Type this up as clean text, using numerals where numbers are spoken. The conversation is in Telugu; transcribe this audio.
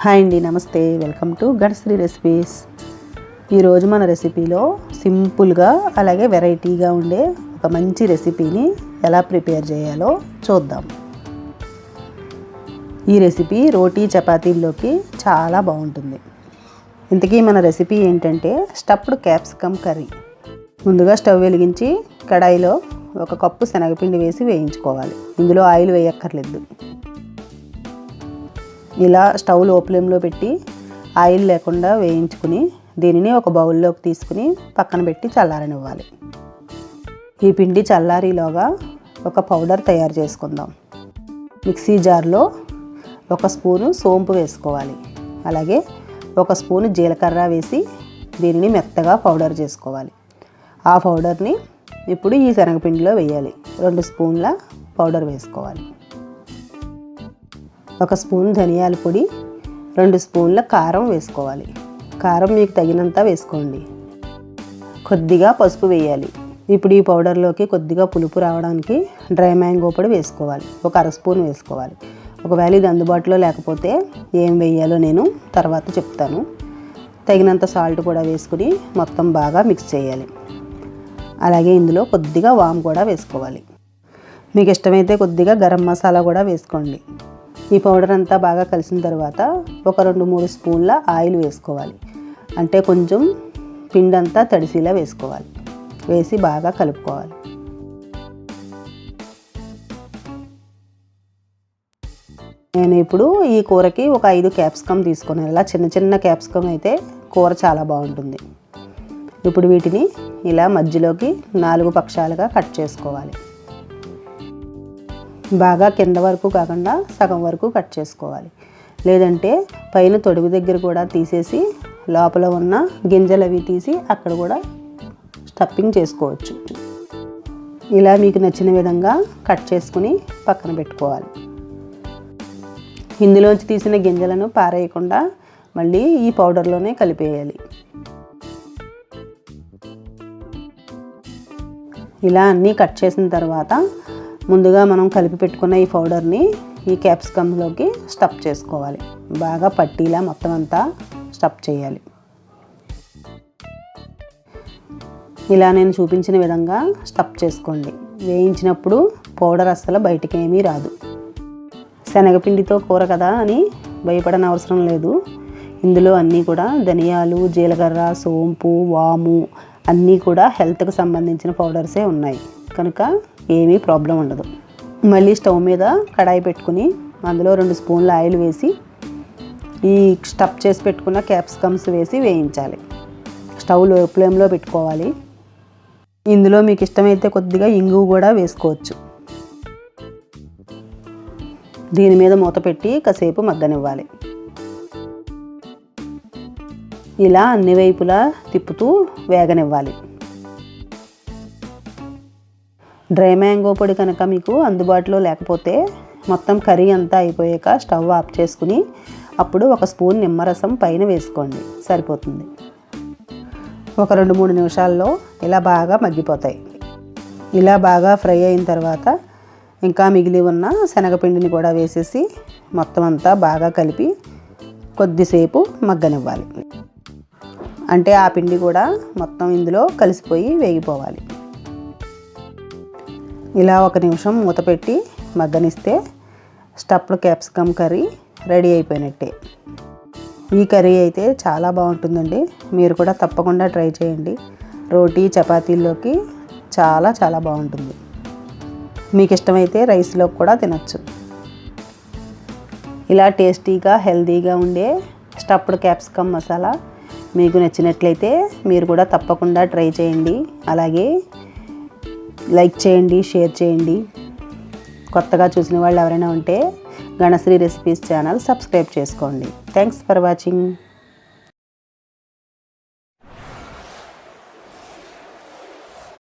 హాయ్ అండి, నమస్తే. Welcome to Ganasri recipes. ఈరోజు మన రెసిపీలో సింపుల్గా అలాగే వెరైటీగా ఉండే ఒక మంచి రెసిపీని ఎలా ప్రిపేర్ చేయాలో చూద్దాం. ఈ రెసిపీ రోటీ చపాతీల్లోకి చాలా బాగుంటుంది. ఇంతకీ మన రెసిపీ ఏంటంటే స్టఫ్డ్ క్యాప్సికమ్ కర్రీ. ముందుగా స్టవ్ వెలిగించి కడాయిలో 1 కప్పు శనగపిండి వేసి వేయించుకోవాలి. ఇందులో ఆయిల్ వేయక్కర్లేదు. ఇలా స్టవ్ లో ఫ్లేమ్లో పెట్టి ఆయిల్ లేకుండా వేయించుకుని దీనిని ఒక బౌల్లోకి తీసుకుని పక్కన పెట్టి చల్లారనివ్వాలి. ఈ పిండి చల్లారిలోగా ఒక పౌడర్ తయారు చేసుకుందాం. మిక్సీ జార్లో 1 స్పూను సోంపు వేసుకోవాలి. అలాగే 1 స్పూను జీలకర్ర వేసి దీనిని మెత్తగా పౌడర్ చేసుకోవాలి. ఆ పౌడర్ని ఇప్పుడు ఈ శనగపిండిలో వేయాలి. 2 స్పూన్ల పౌడర్ వేసుకోవాలి. 1 స్పూన్ ధనియాల పొడి, 2 స్పూన్ల కారం వేసుకోవాలి. కారం మీకు తగినంత వేసుకోండి. కొద్దిగా పసుపు వేయాలి. ఇప్పుడు ఈ పౌడర్లోకి కొద్దిగా పులుపు రావడానికి డ్రై మ్యాంగో పొడి వేసుకోవాలి. 1 అర స్పూన్ వేసుకోవాలి. ఒకవేళ ఇది అందుబాటులో లేకపోతే ఏం వేయాలో నేను తర్వాత చెప్తాను. తగినంత సాల్ట్ కూడా వేసుకుని మొత్తం బాగా మిక్స్ చేయాలి. అలాగే ఇందులో కొద్దిగా వాము కూడా వేసుకోవాలి. మీకు ఇష్టమైతే కొద్దిగా గరం మసాలా కూడా వేసుకోండి. ఈ పౌడర్ అంతా బాగా కలిసిన తర్వాత ఒక 2-3 స్పూన్ల ఆయిల్ వేసుకోవాలి. అంటే కొంచెం పిండి అంతా తడిసిలా వేసుకోవాలి. వేసి బాగా కలుపుకోవాలి. నేను ఇప్పుడు ఈ కూరకి ఒక 5 క్యాప్సికమ్ తీసుకున్నాను. ఇలా చిన్న చిన్న క్యాప్సికమ్ అయితే కూర చాలా బాగుంటుంది. ఇప్పుడు వీటిని ఇలా మధ్యలోకి 4 పక్షాలుగా కట్ చేసుకోవాలి. బాగా కింద వరకు కాకుండా సగం వరకు కట్ చేసుకోవాలి. లేదంటే పైన తొడుగు దగ్గర కూడా తీసేసి లోపల ఉన్న గింజలు అవి తీసి అక్కడ కూడా స్టఫింగ్ చేసుకోవచ్చు. ఇలా మీకు నచ్చిన విధంగా కట్ చేసుకుని పక్కన పెట్టుకోవాలి. ఇందులోంచి తీసిన గింజలను పారేయకుండా మళ్ళీ ఈ పౌడర్లోనే కలిపేయాలి. ఇలా అన్నీ కట్ చేసిన తర్వాత ముందుగా మనం కలిపి పెట్టుకున్న ఈ పౌడర్ని ఈ క్యాప్సికమ్లోకి స్టఫ్ చేసుకోవాలి. బాగా పట్టీలా మొత్తం అంతా స్టఫ్ చేయాలి. ఇలా నేను చూపించిన విధంగా స్టఫ్ చేసుకోండి. వేయించినప్పుడు పౌడర్ అస్సలు బయటికి ఏమీ రాదు. శనగపిండితో కూర కదా అని భయపడని అవసరం లేదు. ఇందులో అన్నీ కూడా ధనియాలు, జీలకర్ర, సోంపు, వాము అన్నీ కూడా హెల్త్కి సంబంధించిన పౌడర్సే ఉన్నాయి కనుక ఏమీ ప్రాబ్లం ఉండదు. మళ్ళీ స్టవ్ మీద కడాయి పెట్టుకుని అందులో 2 స్పూన్ల ఆయిల్ వేసి ఈ స్టఫ్ చేసి పెట్టుకున్న క్యాప్సికమ్స్ వేసి వేయించాలి. స్టవ్ లో ఫ్లేమ్లో పెట్టుకోవాలి. ఇందులో మీకు ఇష్టమైతే కొద్దిగా ఇంగువ కూడా వేసుకోవచ్చు. దీని మీద మూత పెట్టి కాసేపు మగ్గనివ్వాలి. ఇలా అన్ని వైపులా తిప్పుతూ వేగనివ్వాలి. డ్రై మ్యాంగో పొడి కనుక మీకు అందుబాటులో లేకపోతే మొత్తం కర్రీ అంతా అయిపోయాక స్టవ్ ఆఫ్ చేసుకుని అప్పుడు 1 స్పూన్ నిమ్మరసం పైన వేసుకోండి, సరిపోతుంది. ఒక 2-3 నిమిషాల్లో ఇలా బాగా మగ్గిపోతాయి. ఇలా బాగా ఫ్రై అయిన తర్వాత ఇంకా మిగిలి ఉన్న శనగపిండిని కూడా వేసేసి మొత్తం అంతా బాగా కలిపి కొద్దిసేపు మగ్గనివ్వాలి. అంటే ఆ పిండి కూడా మొత్తం ఇందులో కలిసిపోయి వేగిపోవాలి. ఇలా 1 నిమిషం మూత పెట్టి మగ్గనిస్తే స్టఫ్డ్ క్యాప్సికమ్ కర్రీ రెడీ అయిపోయినట్టే. ఈ కర్రీ అయితే చాలా బాగుంటుందండి. మీరు కూడా తప్పకుండా ట్రై చేయండి. రోటీ చపాతీల్లోకి చాలా చాలా బాగుంటుంది. మీకు ఇష్టమైతే రైస్లో కూడా తినచ్చు. ఇలా టేస్టీగా హెల్తీగా ఉండే స్టఫ్డ్ క్యాప్సికమ్ మసాలా మీకు నచ్చినట్లయితే మీరు కూడా తప్పకుండా ట్రై చేయండి. అలాగే లైక్ చేయండి, షేర్ చేయండి. కొత్తగా చూసిన వాళ్ళు ఎవరైనా ఉంటే గణశ్రీ రెసిపీస్ ఛానల్ సబ్స్క్రైబ్ చేసుకోండి. Thanks for watching.